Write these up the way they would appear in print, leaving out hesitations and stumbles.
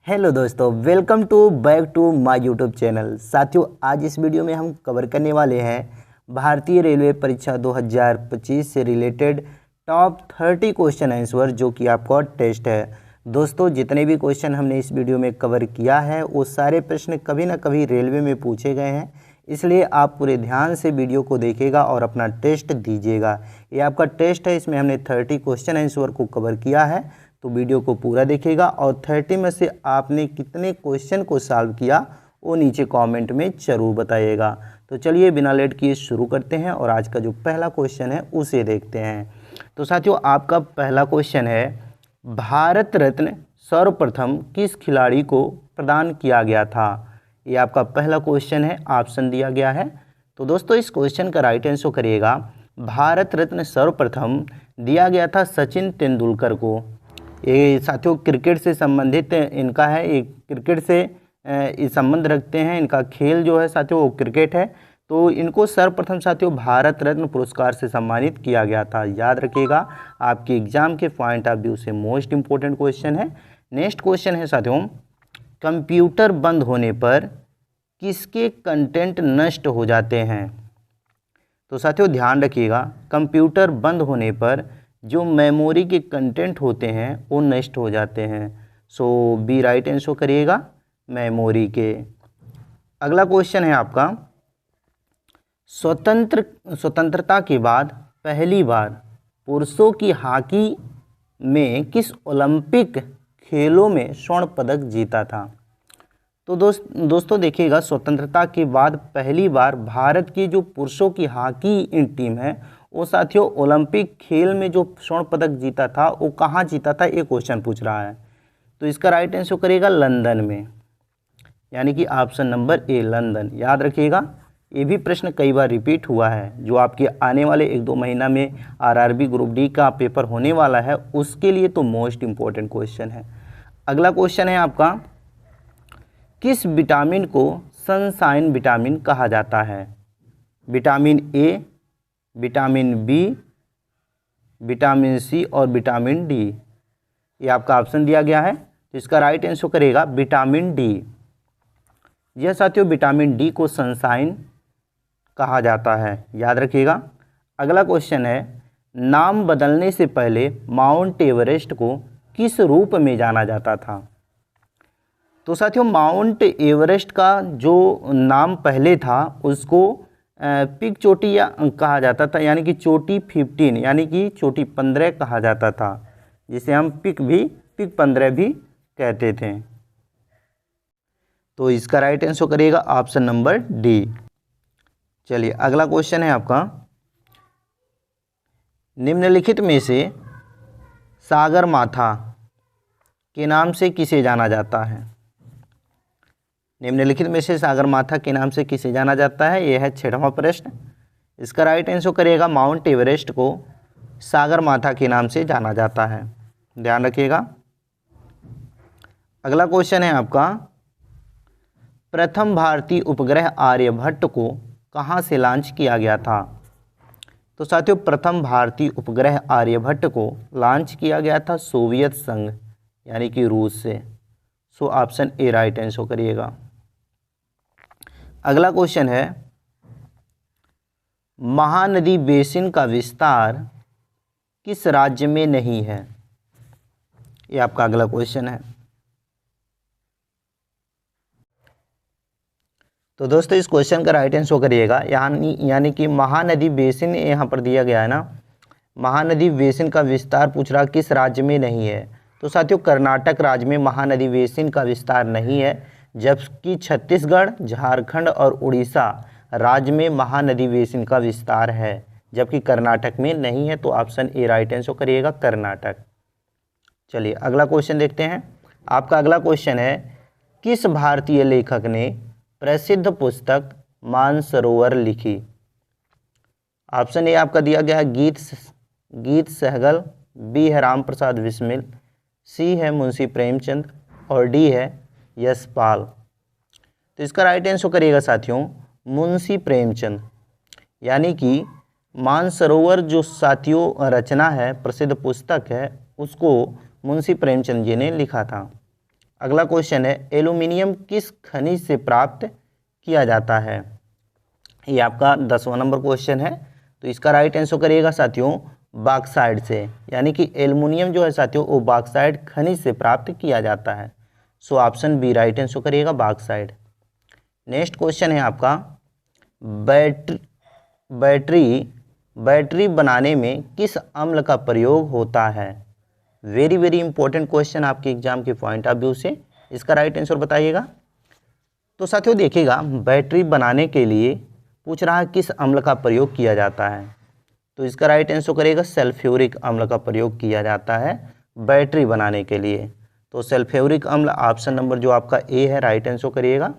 Hello दोस्तों, welcome to back to my YouTube channel. साथियों, आज इस वीडियो में हम कवर करने वाले हैं भारतीय रेलवे परीक्षा 2025 से रिलेटेड टॉप 30 क्वेश्चन आंसर, जो कि आपका टेस्ट है। दोस्तों, जितने भी क्वेश्चन हमने इस वीडियो में कवर किया है वो सारे प्रश्न कभी ना कभी रेलवे में पूछे गए हैं, इसलिए आप पूरे ध्यान से वीडियो को देखिएगा और अपना टेस्ट दीजिएगा। ये आपका टेस्ट है, इसमें हमने 30 क्वेश्चन आंसर को कवर किया है, तो वीडियो को पूरा देखिएगा और 30 में से आपने कितने क्वेश्चन को सॉल्व किया वो नीचे कमेंट में ज़रूर बताइएगा। तो चलिए बिना लेट किए शुरू करते हैं और आज का जो पहला क्वेश्चन है उसे देखते हैं। तो साथियों, आपका पहला क्वेश्चन है, भारत रत्न सर्वप्रथम किस खिलाड़ी को प्रदान किया गया था? ये आपका पहला क्वेश्चन है, ऑप्शन दिया गया है। तो दोस्तों, इस क्वेश्चन का राइट आंसर करिएगा, भारत रत्न सर्वप्रथम दिया गया था सचिन तेंदुलकर को। ये साथियों क्रिकेट से संबंधित इनका है, ये क्रिकेट से संबंध रखते हैं, इनका खेल जो है साथियों वो क्रिकेट है। तो इनको सर्वप्रथम साथियों भारत रत्न पुरस्कार से सम्मानित किया गया था। याद रखिएगा, आपके एग्जाम के पॉइंट ऑफ व्यू से मोस्ट इंपॉर्टेंट क्वेश्चन है। नेक्स्ट क्वेश्चन है साथियों, कंप्यूटर बंद होने पर किसके कंटेंट नष्ट हो जाते हैं? तो साथियों ध्यान रखिएगा, कंप्यूटर बंद होने पर जो मेमोरी के कंटेंट होते हैं वो नष्ट हो जाते हैं। सो बी राइट आंसर करिएगा, मेमोरी के। अगला क्वेश्चन है आपका, स्वतंत्रता के बाद पहली बार पुरुषों की हॉकी में किस ओलंपिक खेलों में स्वर्ण पदक जीता था? तो दोस्तों देखिएगा, स्वतंत्रता के बाद पहली बार भारत की जो पुरुषों की हॉकी टीम है वो साथियों ओलंपिक खेल में जो स्वर्ण पदक जीता था वो कहाँ जीता था, ये क्वेश्चन पूछ रहा है। तो इसका राइट आंसर करेगा लंदन में, यानी कि ऑप्शन नंबर ए लंदन। याद रखिएगा, ये भी प्रश्न कई बार रिपीट हुआ है। जो आपके आने वाले 1-2 महीना में आरआरबी ग्रुप डी का पेपर होने वाला है उसके लिए तो मोस्ट इम्पोर्टेंट क्वेश्चन है। अगला क्वेश्चन है आपका, किस विटामिन को सनशाइन विटामिन कहा जाता है? Vitamin A, vitamin B, vitamin C और विटामिन डी। ये आपका ऑप्शन दिया गया है, तो इसका राइट आंसर करेगा विटामिन डी। यह साथियों विटामिन डी को सनशाइन कहा जाता है। याद रखिएगा। अगला क्वेश्चन है, नाम बदलने से पहले माउंट एवरेस्ट को किस रूप में जाना जाता था? तो साथियों माउंट एवरेस्ट का जो नाम पहले था उसको पिक चोटी या कहा जाता था, यानी कि चोटी 15 यानी कि चोटी 15 कहा जाता था, जिसे हम पिक 15 भी कहते थे। तो इसका राइट आंसर करिएगा ऑप्शन नंबर डी। चलिए अगला क्वेश्चन है आपका, निम्नलिखित में से सागरमाथा के नाम से किसे जाना जाता है? निम्नलिखित में से सागरमाथा के नाम से किसे जाना जाता है? यह है 6वां प्रश्न। इसका राइट आंसर करिएगा, माउंट एवरेस्ट को सागरमाथा के नाम से जाना जाता है। ध्यान रखिएगा। अगला क्वेश्चन है आपका, प्रथम भारतीय उपग्रह आर्यभट्ट को कहाँ से लॉन्च किया गया था? तो साथियों प्रथम भारतीय उपग्रह आर्यभट्ट को लॉन्च किया गया था सोवियत संघ यानी कि रूस से। So option A right answer करिएगा। अगला क्वेश्चन है, महानदी बेसिन का विस्तार किस राज्य में नहीं है? ये आपका अगला क्वेश्चन है। तो दोस्तों इस क्वेश्चन का राइट आंसर करिएगा, यानी कि महानदी बेसिन यहाँ पर दिया गया है ना, महानदी बेसिन का विस्तार पूछ रहा किस राज्य में नहीं है? तो साथियों कर्नाटक राज्य में महानदी बेसिन का विस्तार नहीं है, जबकि छत्तीसगढ़, झारखंड और उड़ीसा राज्य में महानदी बेसिन का विस्तार है, जबकि कर्नाटक में नहीं है। तो ऑप्शन ए राइट आंसर करिएगा, कर्नाटक। चलिए अगला क्वेश्चन देखते हैं। आपका अगला क्वेश्चन है, किस भारतीय लेखक ने प्रसिद्ध पुस्तक मानसरोवर लिखी? ऑप्शन ए आपका दिया गया है गीत सहगल, बी है राम प्रसाद बिस्मिल, सी है मुंशी प्रेमचंद और डी है यशपाल। तो इसका राइट आंसर करिएगा साथियों मुंशी प्रेमचंद, यानी कि मानसरोवर जो साथियों रचना है, प्रसिद्ध पुस्तक है, उसको मुंशी प्रेमचंद जी ने लिखा था। अगला क्वेश्चन है एल्यूमिनियम किस खनिज से प्राप्त किया जाता है। ये आपका 10वां नंबर क्वेश्चन है। तो इसका राइट आंसर करिएगा साथियों बॉक्साइट से, यानी कि एल्युमिनियम जो है साथियों वो बॉक्साइट खनिज से प्राप्त किया जाता है। So option B right answer करिएगा बॉक्साइट। नेक्स्ट क्वेश्चन है आपका बैटरी बनाने में किस अम्ल का प्रयोग होता है। वेरी वेरी इंपॉर्टेंट क्वेश्चन आपके एग्जाम के पॉइंट ऑफ व्यू से, इसका राइट आंसर बताइएगा। तो साथियों देखिएगा बैटरी बनाने के लिए पूछ रहा है किस अम्ल का प्रयोग किया जाता है। तो इसका राइट आंसर करेगा सल्फ्यूरिक अम्ल का प्रयोग किया जाता है बैटरी बनाने के लिए। तो सल्फ्यूरिक अम्ल ऑप्शन नंबर जो आपका ए है राइट आंसर करिएगा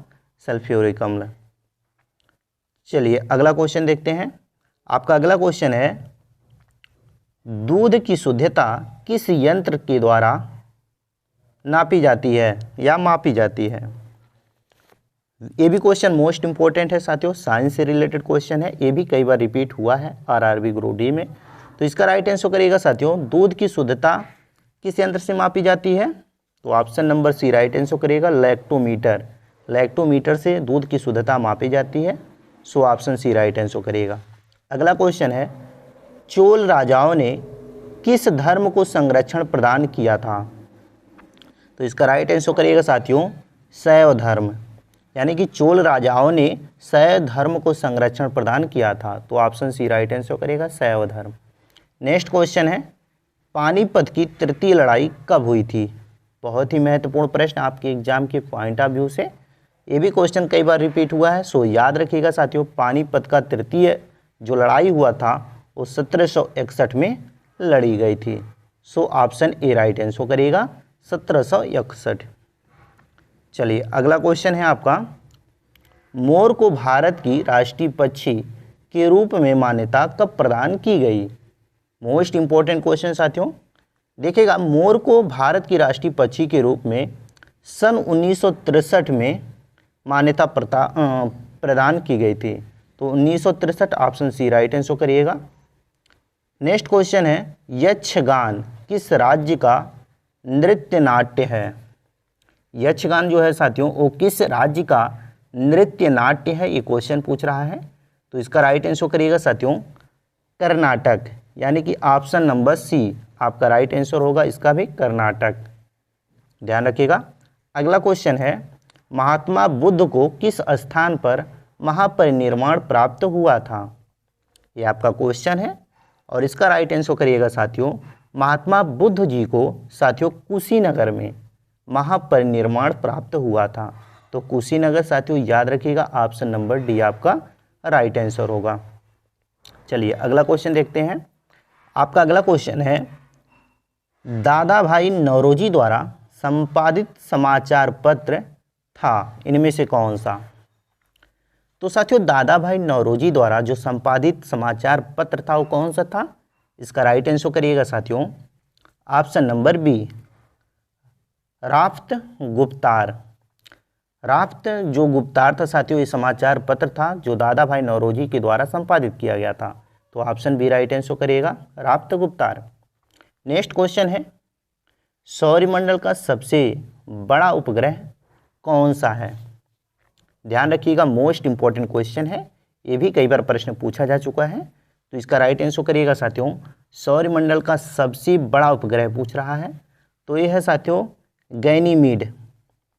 सल्फ्यूरिक अम्ल। चलिए अगला क्वेश्चन देखते हैं। आपका अगला क्वेश्चन है दूध की शुद्धता किस यंत्र के द्वारा नापी जाती है या मापी जाती है। ये भी क्वेश्चन मोस्ट इंपॉर्टेंट है साथियों, साइंस से रिलेटेड क्वेश्चन है, ये भी कई बार रिपीट हुआ है आरआरबी ग्रुप डी में। तो इसका राइट आंसर करिएगा साथियों दूध की शुद्धता किस यंत्र से मापी जाती है। तो option number C right answer करिएगा लैक्टोमीटर। लैक्टोमीटर से दूध की शुद्धता मापी जाती है। So option C right answer करिएगा। अगला क्वेश्चन है चोल राजाओं ने किस धर्म को संरक्षण प्रदान किया था। तो इसका राइट आंसर करिएगा साथियों शैव धर्म, यानी कि चोल राजाओं ने शैव धर्म को संरक्षण प्रदान किया था। तो ऑप्शन सी राइट आंसर करेगा शैव धर्म। नेक्स्ट क्वेश्चन है पानीपत की तृतीय लड़ाई कब हुई थी। बहुत ही महत्वपूर्ण प्रश्न आपके एग्जाम के पॉइंट ऑफ व्यू से, ये भी क्वेश्चन कई बार रिपीट हुआ है। सो याद रखिएगा साथियों पानीपत का तृतीय जो लड़ाई हुआ था वो 1761 में लड़ी गई थी। So option A right answer करेगा 1761। चलिए अगला क्वेश्चन है आपका मोर को भारत की राष्ट्रीय पक्षी के रूप में मान्यता कब प्रदान की गई। मोस्ट इंपॉर्टेंट क्वेश्चन साथियों, देखिएगा मोर को भारत की राष्ट्रीय पक्षी के रूप में सन 1963 में मान्यता प्रदान की गई थी। तो 1963 ऑप्शन सी राइट आंसर करिएगा। नेक्स्ट क्वेश्चन है यक्षगान किस राज्य का नृत्य नाट्य है। यक्षगान जो है साथियों वो किस राज्य का नृत्य नाट्य है, ये क्वेश्चन पूछ रहा है। तो इसका राइट आंसर करिएगा साथियों कर्नाटक, यानी कि ऑप्शन नंबर सी आपका राइट आंसर होगा, इसका भी कर्नाटक। ध्यान रखिएगा। अगला क्वेश्चन है महात्मा बुद्ध को किस स्थान पर महापरिनिर्वाण प्राप्त हुआ था। ये आपका क्वेश्चन है और इसका राइट आंसर करिएगा साथियों महात्मा बुद्ध जी को साथियों कुशीनगर में महापरिनिर्वाण प्राप्त हुआ था। तो कुशीनगर साथियों याद रखिएगा ऑप्शन नंबर डी आपका राइट आंसर होगा। चलिए अगला क्वेश्चन देखते हैं। आपका अगला क्वेश्चन है दादा भाई नौरोजी द्वारा संपादित समाचार पत्र था, इनमें से कौन सा। तो साथियों दादा भाई नौरोजी द्वारा जो संपादित समाचार पत्र था वो कौन सा था। इसका राइट आंसर करिएगा साथियों ऑप्शन नंबर बी राफ्त गुप्तार। राफ्त जो गुप्तार था साथियों ये समाचार पत्र था जो दादा भाई नौरोजी के द्वारा संपादित किया गया था। तो ऑप्शन बी राइट आंसर करिएगा राफ्त गुप्तार। नेक्स्ट क्वेश्चन है सौरमंडल का सबसे बड़ा उपग्रह कौन सा है। ध्यान रखिएगा मोस्ट इंपॉर्टेंट क्वेश्चन है, ये भी कई बार प्रश्न पूछा जा चुका है। तो इसका राइट आंसर करिएगा साथियों सौरमंडल का सबसे बड़ा उपग्रह पूछ रहा है। तो ये है साथियों गैनीमीड।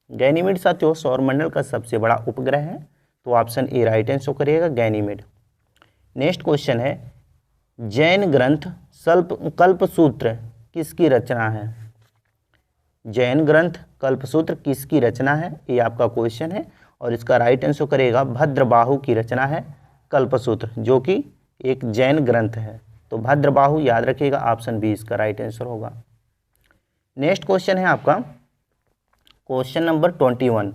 गैनीमीड साथियों सौरमंडल का सबसे बड़ा उपग्रह है। तो ऑप्शन ए राइट आंसर करिएगा गैनीमीड। नेक्स्ट क्वेश्चन है जैन ग्रंथ कल्पसूत्र किसकी रचना है। जैन ग्रंथ कल्पसूत्र किसकी रचना है, ये आपका क्वेश्चन है और इसका राइट आंसर करेगा भद्रबाहु की रचना है कल्पसूत्र, जो कि एक जैन ग्रंथ है। तो भद्रबाहु याद रखिएगा ऑप्शन बी इसका राइट आंसर होगा। नेक्स्ट क्वेश्चन है आपका क्वेश्चन नंबर 21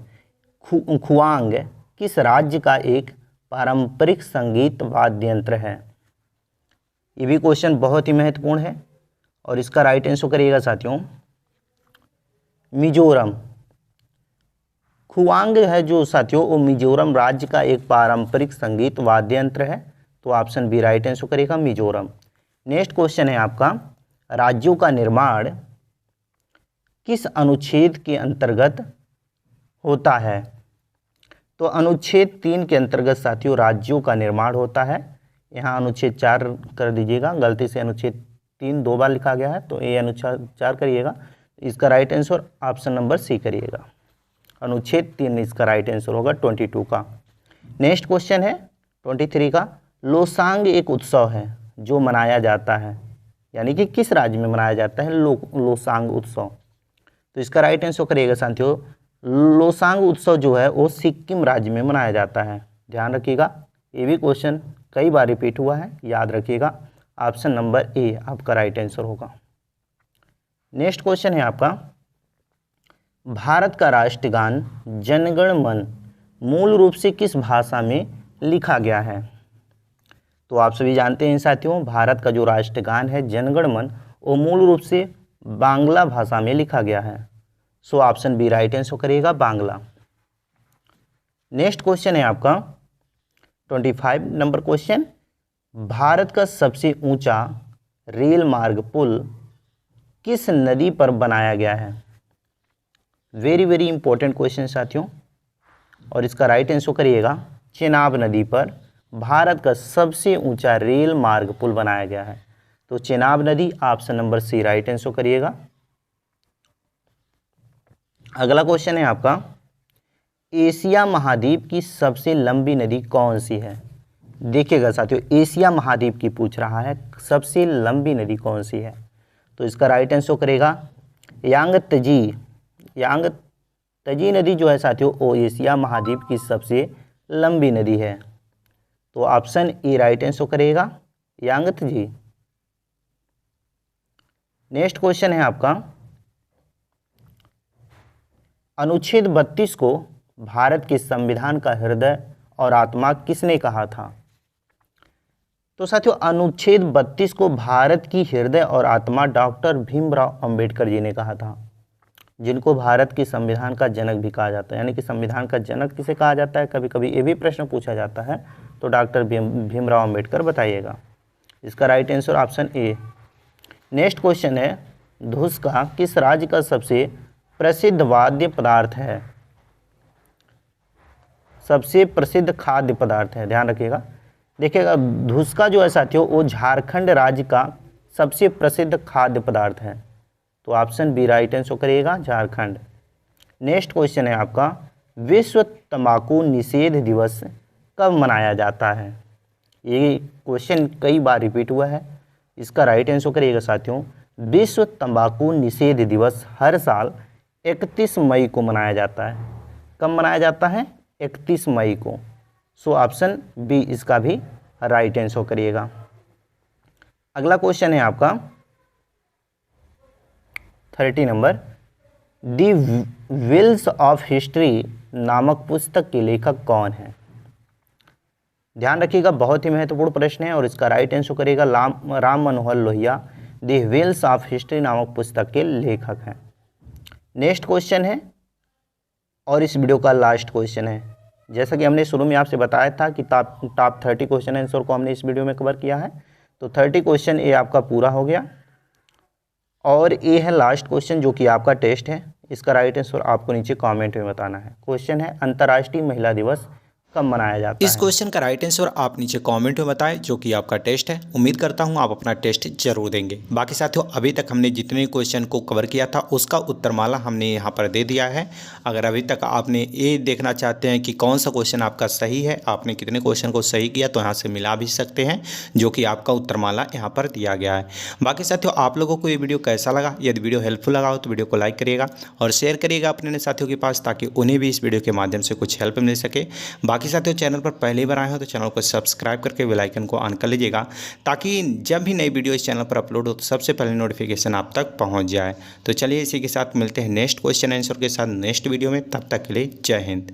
खुआंग किस राज्य का एक पारंपरिक संगीत वाद्य यंत्र है। ये भी क्वेश्चन बहुत ही महत्वपूर्ण है और इसका राइट आंसर करिएगा साथियों मिजोरम। खुआंग है जो साथियों वो मिजोरम राज्य का एक पारंपरिक संगीत वाद्य यंत्र है। तो ऑप्शन बी राइट आंसर करेगा मिजोरम। नेक्स्ट क्वेश्चन है आपका राज्यों का निर्माण किस अनुच्छेद के अंतर्गत होता है? तो अनुच्छेद 3 के अंतर्गत साथियों राज्यों का निर्माण होता है। यहाँ अनुच्छेद 4 कर दीजिएगा, गलती से अनुच्छेद 3 2 बार लिखा गया है, तो ये अनुच्छेद 4 करिएगा। इसका right answer option number C करिएगा। अनुच्छेद 3 इसका राइट आंसर होगा 22 का। नेक्स्ट क्वेश्चन है 23 का। लोसांग एक उत्सव है जो मनाया जाता है, यानी कि किस राज्य में मनाया जाता है लोसांग उत्सव? तो इसका राइट आंसर करिएगा साथियों, लोसांग उत्सव जो है वो सिक्किम राज्य में मनाया जाता है। ध्यान रखिएगा, ये भी क्वेश्चन कई बार रिपीट हुआ है, याद रखिएगा। ऑप्शन नंबर ए आपका राइट आंसर होगा। नेक्स्ट क्वेश्चन है आपका, भारत का राष्ट्रगान जनगण मन मूल रूप से किस भाषा में लिखा गया है? तो आप सभी जानते हैं साथियों, भारत का जो राष्ट्रगान है जनगण मन वो मूल रूप से बांग्ला भाषा में लिखा गया है। So option B right answer करिएगा, बांग्ला। नेक्स्ट क्वेश्चन है आपका 25 नंबर क्वेश्चन, भारत का सबसे ऊंचा रेल मार्ग पुल किस नदी पर बनाया गया है? वेरी वेरी इंपॉर्टेंट क्वेश्चन साथियों, और इसका राइट आंसर करिएगा, चेनाब नदी पर भारत का सबसे ऊंचा रेल मार्ग पुल बनाया गया है। तो चेनाब नदी, option number C right answer करिएगा। अगला क्वेश्चन है आपका, एशिया महाद्वीप की सबसे लंबी नदी कौन सी है? देखिएगा साथियों, एशिया महाद्वीप की पूछ रहा है, सबसे लंबी नदी कौन सी है? तो इसका राइट आंसर करेगा यांगत्जी। यांगत्जी नदी जो है साथियों वो एशिया महाद्वीप की सबसे लंबी नदी है। तो ऑप्शन ए राइट आंसर करेगा, यांगत्जी। नेक्स्ट क्वेश्चन है आपका, अनुच्छेद 32 को भारत के संविधान का हृदय और आत्मा किसने कहा था? तो साथियों अनुच्छेद 32 को भारत की हृदय और आत्मा डॉक्टर भीमराव अंबेडकर जी ने कहा था, जिनको भारत के संविधान का जनक भी कहा जाता है। यानी कि संविधान का जनक किसे कहा जाता है, कभी कभी ये भी प्रश्न पूछा जाता है, तो डॉक्टर भीमराव अंबेडकर बताइएगा। इसका right answer option A. Next question है, धुसका किस राज्य का सबसे प्रसिद्ध वाद्य पदार्थ है? सबसे प्रसिद्ध खाद्य पदार्थ है, ध्यान रखिएगा। देखिएगा, धुसका जो है साथियों वो झारखंड राज्य का सबसे प्रसिद्ध खाद्य पदार्थ है। तो ऑप्शन बी राइट आंसर करिएगा, झारखंड। नेक्स्ट क्वेश्चन है आपका, विश्व तंबाकू निषेध दिवस कब मनाया जाता है? ये क्वेश्चन कई बार रिपीट हुआ है। इसका राइट आंसर करिएगा साथियों, विश्व तंबाकू निषेध दिवस हर साल 31 मई को मनाया जाता है। कब मनाया जाता है? 31 मई को। सो ऑप्शन बी इसका भी राइट आंसर करिएगा। अगला क्वेश्चन है आपका 30 number, the wheels of history नामक पुस्तक के लेखक कौन है? ध्यान रखिएगा, बहुत ही महत्वपूर्ण प्रश्न है, और इसका राइट आंसर करिएगा राम मनोहर लोहिया दी व्हील्स ऑफ हिस्ट्री नामक पुस्तक के लेखक हैं। नेक्स्ट क्वेश्चन है, और इस वीडियो का लास्ट क्वेश्चन है। जैसा कि हमने शुरू में आपसे बताया था कि टॉप 30 क्वेश्चन आंसर को हमने इस वीडियो में कवर किया है, तो 30 क्वेश्चन ये आपका पूरा हो गया, और ये है लास्ट क्वेश्चन जो कि आपका टेस्ट है। इसका राइट आंसर आपको नीचे कमेंट में बताना है। क्वेश्चन है, अंतर्राष्ट्रीय महिला दिवस कब मनाया जाता है? इस क्वेश्चन का राइट आंसर आप नीचे कमेंट में बताएं, जो कि आपका टेस्ट है। उम्मीद करता हूं आप अपना टेस्ट जरूर देंगे। बाकी साथियों, अभी तक हमने जितने क्वेश्चन को कवर किया था उसका उत्तरमाला हमने यहां पर दे दिया है। अगर अभी तक आपने ये देखना चाहते हैं कि कौन सा क्वेश्चन आपका सही है, आपने कितने क्वेश्चन को सही किया, तो यहाँ से मिला भी सकते हैं, जो कि आपका उत्तरमाला यहाँ पर दिया गया है। बाकी साथियों, आप लोगों को ये वीडियो कैसा लगा? यदि वीडियो हेल्पफुल लगा हो तो वीडियो को लाइक करिएगा और शेयर करिएगा अपने साथियों के पास, ताकि उन्हें भी इस वीडियो के माध्यम से कुछ हेल्प मिल सके। बाकी साथियों, चैनल पर पहली बार आए हो तो चैनल को सब्सक्राइब करके बेल आइकन को ऑन कर लीजिएगा, ताकि जब भी नई वीडियो इस चैनल पर अपलोड हो तो सबसे पहले नोटिफिकेशन आप तक पहुंच जाए। तो चलिए इसी के साथ मिलते हैं नेक्स्ट क्वेश्चन आंसर के साथ नेक्स्ट वीडियो में। तब तक के लिए जय हिंद।